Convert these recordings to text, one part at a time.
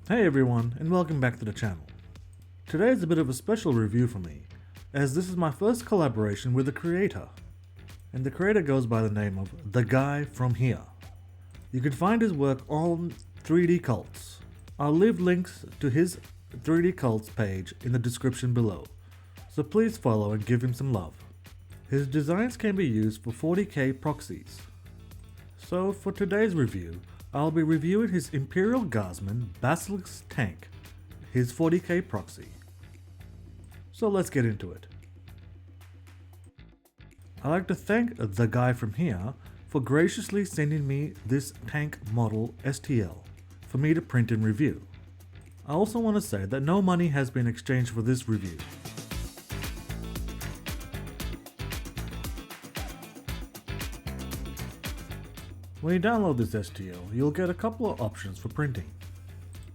Hey everyone, and welcome back to the channel. Today is a bit of a special review for me, as this is my first collaboration with a creator. And the creator goes by the name of The Guy From Here. You can find his work on 3D Cults. I'll leave links to his 3D Cults page in the description below, so please follow and give him some love. His designs can be used for 40k proxies. So for today's review, I'll be reviewing his Imperial Guardsmen Basilisc tank, his 40k proxy. So let's get into it. I'd like to thank The Guy From Here for graciously sending me this tank model STL for me to print and review. I also want to say that no money has been exchanged for this review. When you download this STL, you'll get a couple of options for printing.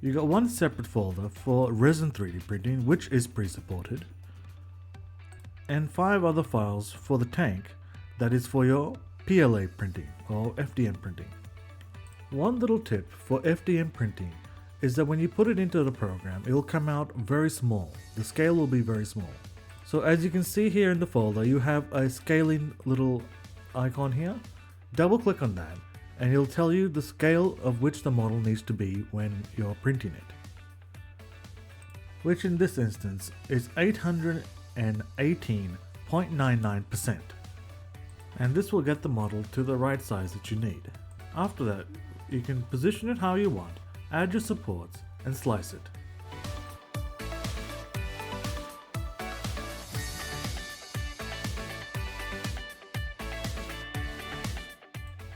You got one separate folder for resin 3D printing, which is pre-supported, and 5 other files for the tank that is for your PLA printing or FDM printing. One little tip for FDM printing is that when you put it into the program, it will come out very small. The scale will be very small. So as you can see here in the folder, you have a scaling little icon here. Double click on that, and it'll tell you the scale of which the model needs to be when you're printing it, which in this instance is 818.99%, and this will get the model to the right size that you need. After that, you can position it how you want, add your supports, and slice it.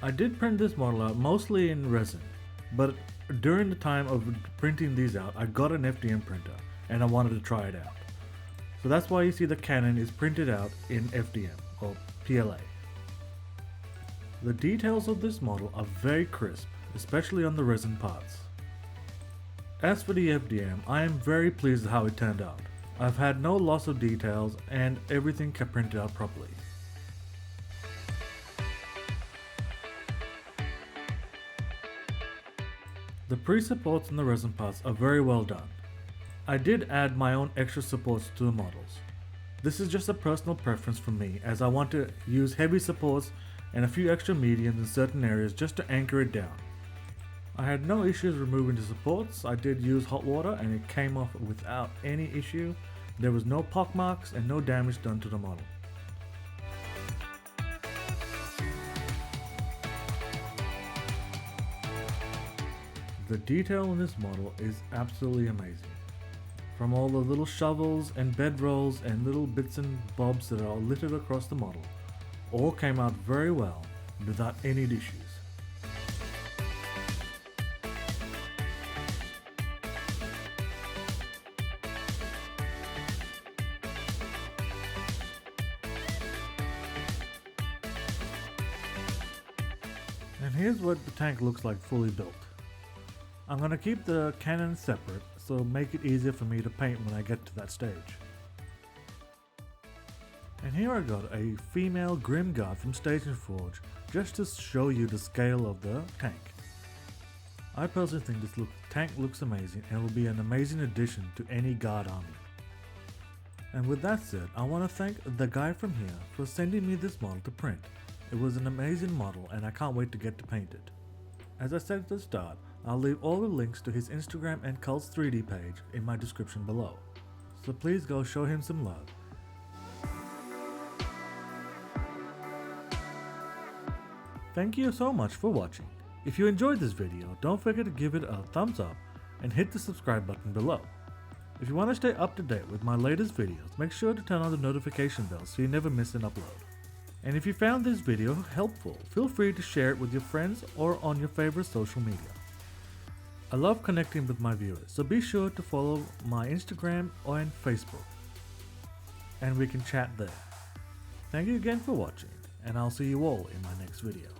I did print this model out mostly in resin, but during the time of printing these out, I got an FDM printer and I wanted to try it out. So that's why you see the cannon is printed out in FDM or PLA. The details of this model are very crisp, especially on the resin parts. As for the FDM, I am very pleased with how it turned out. I've had no loss of details and everything kept printed out properly. The pre-supports and the resin parts are very well done. I did add my own extra supports to the models. This is just a personal preference for me, as I want to use heavy supports and a few extra mediums in certain areas just to anchor it down. I had no issues removing the supports. I did use hot water and it came off without any issue. There was no pock marks and no damage done to the model. The detail in this model is absolutely amazing. From all the little shovels and bedrolls and little bits and bobs that are littered across the model, all came out very well without any issues. And here's what the tank looks like fully built. I'm going to keep the cannon separate, so make it easier for me to paint when I get to that stage. And here I got a female Grim Guard from Station Forge, just to show you the scale of the tank. I personally think this tank looks amazing and will be an amazing addition to any guard army. And with that said, I want to thank The Guy From Here for sending me this model to print. It was an amazing model and I can't wait to get to paint it. As I said at the start, I'll leave all the links to his Instagram and Cults 3D page in my description below, so please go show him some love. Thank you so much for watching. If you enjoyed this video, don't forget to give it a thumbs up and hit the subscribe button below. If you want to stay up to date with my latest videos, make sure to turn on the notification bell so you never miss an upload. And if you found this video helpful, feel free to share it with your friends or on your favorite social media. I love connecting with my viewers, so be sure to follow my Instagram and Facebook, and we can chat there. Thank you again for watching, and I'll see you all in my next video.